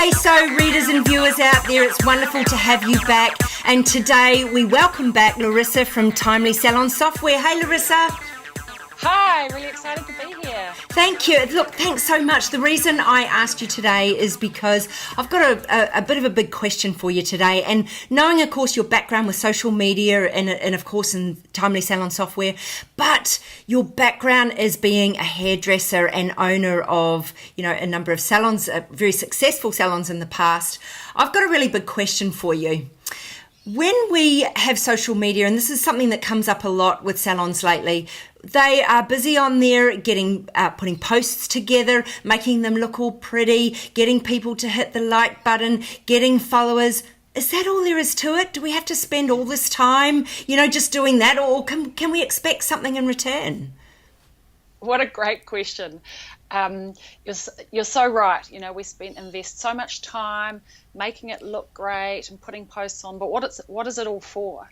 Hey, so readers and viewers out there, it's wonderful to have you back. And today we welcome back Larissa from Timely Salon Software. Hey, Larissa. Hi, really excited to be here. Thank you. Look, thanks so much. The reason I asked you today is because I've got a bit of a big question for you today. And knowing, of course, your background with social media and of course, in Timely Salon Software, but your background as being a hairdresser and owner of, a number of salons, very successful salons in the past, I've got a really big question for you. When we have social media, and this is something that comes up a lot with salons lately, they are busy on there putting posts together, making them look all pretty, getting people to hit the like button, getting followers. Is that all there is to it? Do we have to spend all this time, just doing that, or can we expect something in return? What a great question. You're so right. We invest so much time making it look great and putting posts on, but what is it all for?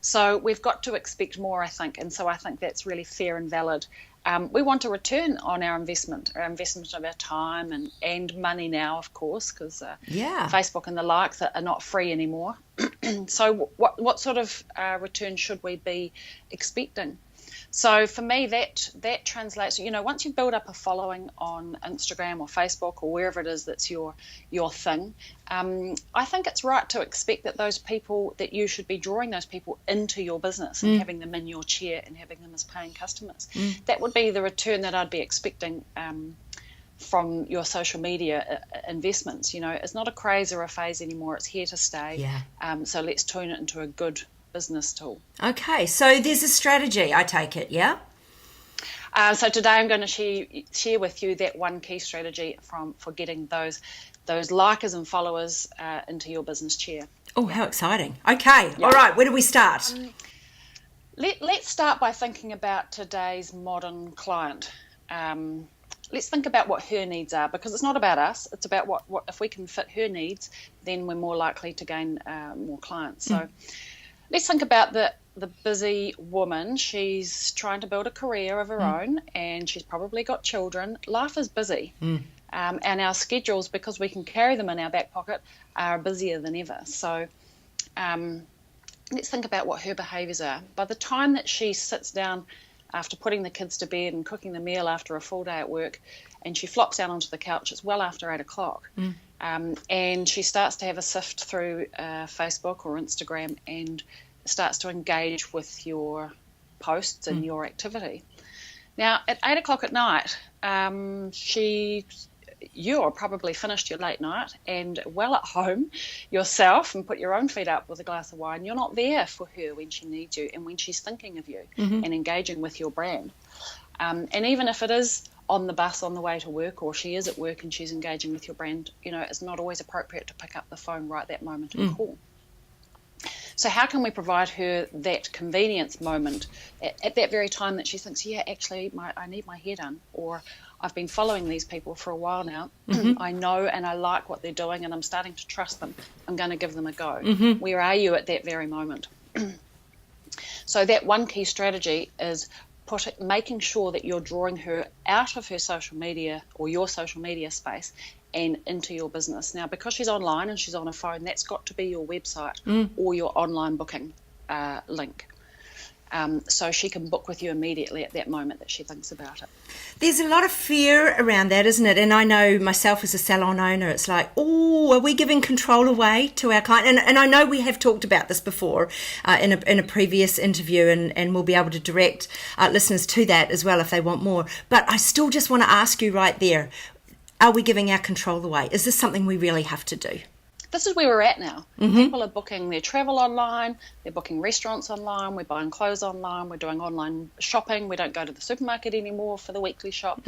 So we've got to expect more, I think, and so I think that's really fair and valid. We want a return on our investment of our time and money now, of course, because Facebook and the likes are not free anymore. So what sort of return should we be expecting? So for me, that translates, once you build up a following on Instagram or Facebook or wherever it is that's your thing, I think it's right to expect that you should be drawing those people into your business and having them in your chair and having them as paying customers. That would be the return that I'd be expecting from your social media investments. It's not a craze or a phase anymore. It's here to stay. So let's turn it into a good business tool. Okay, so there's a strategy, I take it, yeah? So today I'm going to share with you that one key strategy for getting those likers and followers into your business chair. Oh, how exciting. Okay, all right, where do we start? Let's start by thinking about today's modern client. Let's think about what her needs are, because it's not about us. It's about what if we can fit her needs, then we're more likely to gain more clients. So let's think about the busy woman. She's trying to build a career of her own, and she's probably got children. Life is busy. And our schedules, because we can carry them in our back pocket, are busier than ever. So let's think about what her behaviours are. By the time that she sits down after putting the kids to bed and cooking the meal after a full day at work, and she flops down onto the couch, it's well after 8 o'clock. And she starts to have a sift through Facebook or Instagram and starts to engage with your posts and your activity. Now, at 8 o'clock at night, you're probably finished your late night and well at home yourself and put your own feet up with a glass of wine. You're not there for her when she needs you and when she's thinking of you and engaging with your brand. And even if it is on the bus on the way to work, or she is at work and she's engaging with your brand, it's not always appropriate to pick up the phone right that moment and call. So how can we provide her that convenience moment at that very time that she thinks, actually, I need my hair done, or I've been following these people for a while now. I know and I like what they're doing and I'm starting to trust them. I'm going to give them a go. Where are you at that very moment? So that one key strategy is making sure that you're drawing her out of her social media or your social media space and into your business. Now, because she's online and she's on a phone, that's got to be your website or your online booking link. So she can book with you immediately at that moment that she thinks about it. There's a lot of fear around that, isn't it? And I know myself as a salon owner, it's like, are we giving control away to our client? And I know we have talked about this before in a previous interview, and we'll be able to direct listeners to that as well if they want more. But I still just want to ask you right there, are we giving our control away? Is this something we really have to do? This is where we're at now. People are booking their travel online, they're booking restaurants online, we're buying clothes online, we're doing online shopping, we don't go to the supermarket anymore for the weekly shop.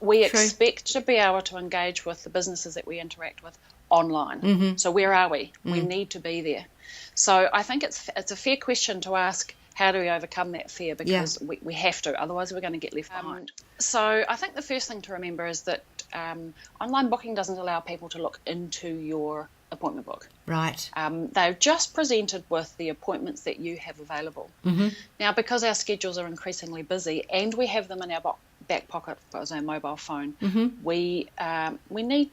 We expect to be able to engage with the businesses that we interact with online. So where are we? We need to be there. So I think it's a fair question to ask, how do we overcome that fear? Because we have to, otherwise we're going to get left behind. So I think the first thing to remember is that online booking doesn't allow people to look into your appointment book. Right. They're just presented with the appointments that you have available. Now, because our schedules are increasingly busy and we have them in our back pocket as our mobile phone, we need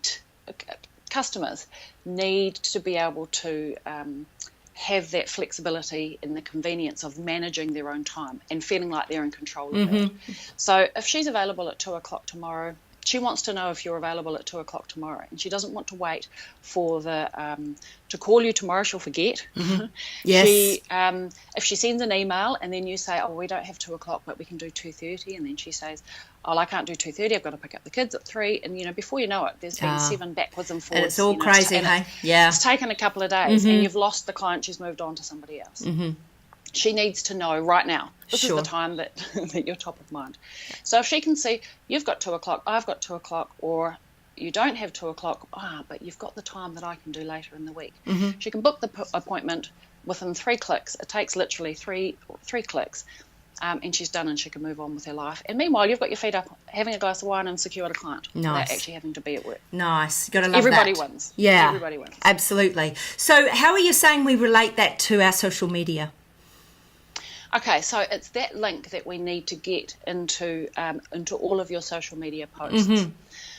customers need to be able to have that flexibility and the convenience of managing their own time and feeling like they're in control of it. So if she's available at 2:00 tomorrow, she wants to know if you're available at 2:00 tomorrow, and she doesn't want to wait for to call you tomorrow. She'll forget. Yes. If she sends an email and then you say, "Oh, we don't have 2:00, but we can do 2:30," and then she says, "Oh, I can't do 2:30. I've got to pick up the kids at 3." And before you know it, there's been 7 backwards and forwards. And it's all crazy, hey? Yeah. It's taken a couple of days, and you've lost the client. She's moved on to somebody else. She needs to know right now. This is the time that you're top of mind. So if she can see you've got 2:00, I've got 2:00, or you don't have 2:00, but you've got the time that I can do later in the week. She can book the appointment within 3 clicks. It takes literally three clicks, and she's done, and she can move on with her life. And meanwhile, you've got your feet up, having a glass of wine, and secured a client without actually having to be at work. Nice. You've got to love Everybody that. wins. Yeah. Everybody wins. Absolutely. So how are you saying we relate that to our social media? Okay, so it's that link that we need to get into all of your social media posts.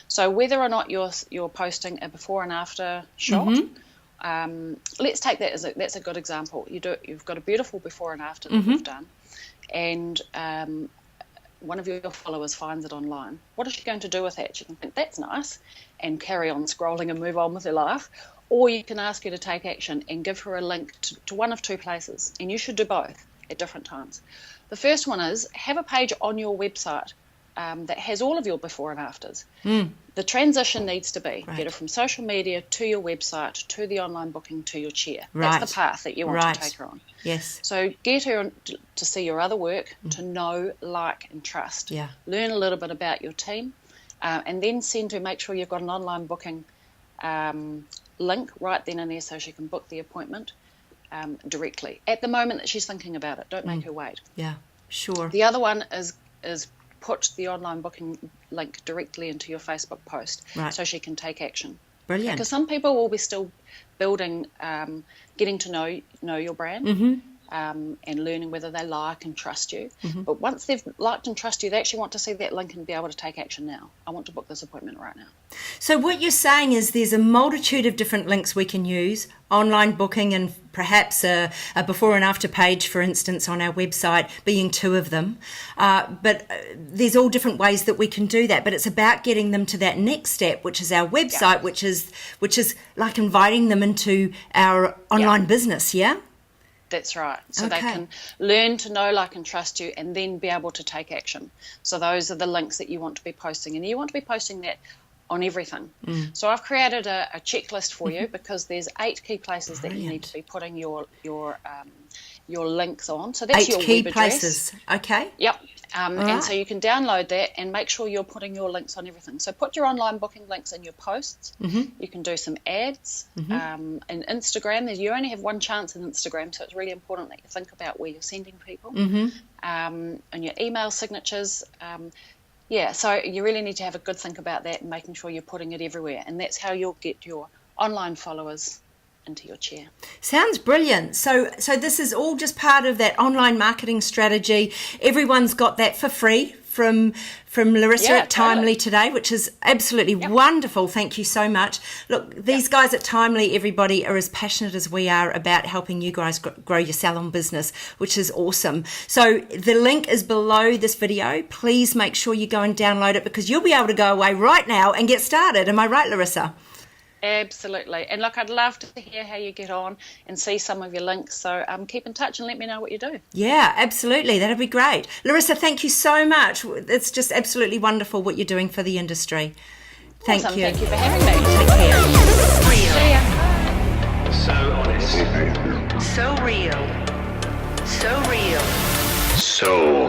So whether or not you're posting a before and after shot, let's take that that's a good example. You've got a beautiful before and after that you've done, and one of your followers finds it online. What is she going to do with that? She can think that's nice and carry on scrolling and move on with her life, or you can ask her to take action and give her a link to one of 2 places, and you should do both at different times. The first one is have a page on your website that has all of your before and afters. The transition needs to be get her from social media to your website to the online booking to your chair. That's the path that you want to take her on. Yes. So get her to see your other work, to know, like and trust. Yeah. Learn a little bit about your team, and then make sure you've got an online booking link right then and there so she can book the appointment directly at the moment that she's thinking about it. Don't make her wait. Yeah, sure. The other one is put the online booking link directly into your Facebook post so she can take action. Brilliant. Because some people will be still building, getting to know your brand and learning whether they like and trust you. But once they've liked and trust you, they actually want to see that link and be able to take action now. I want to book this appointment right now. So what you're saying is there's a multitude of different links we can use, online booking and perhaps a before and after page, for instance, on our website being 2 of them. But there's all different ways that we can do that. But it's about getting them to that next step, which is our website, which is like inviting them into our online business, yeah? That's right. So they can learn to know, like, and trust you, and then be able to take action. So those are the links that you want to be posting, and you want to be posting that on everything. So I've created a checklist for you because there's 8 key places that you need to be putting your links on. So that's 8 your key web places. address. Okay. Yep. And so you can download that and make sure you're putting your links on everything. So put your online booking links in your posts. You can do some ads. In Instagram, you only have one chance in Instagram, so it's really important that you think about where you're sending people. And your email signatures. So you really need to have a good think about that and making sure you're putting it everywhere. And that's how you'll get your online followers into your chair. Sounds brilliant. So this is all just part of that online marketing strategy. Everyone's got that for free from Larissa at Timely today, which is absolutely wonderful. Thank you so much. Look, these guys at Timely, everybody, are as passionate as we are about helping you guys grow your salon business, which is awesome. So the link is below this video. Please make sure you go and download it because you'll be able to go away right now and get started. Am I right, Larissa? Absolutely. And look, I'd love to hear how you get on and see some of your links. So keep in touch and let me know what you do. Yeah, absolutely. That'd be great. Larissa, thank you so much. It's just absolutely wonderful what you're doing for the industry. Thank you. Thank you for having me. Take care. Real. So honest. So real. So real. So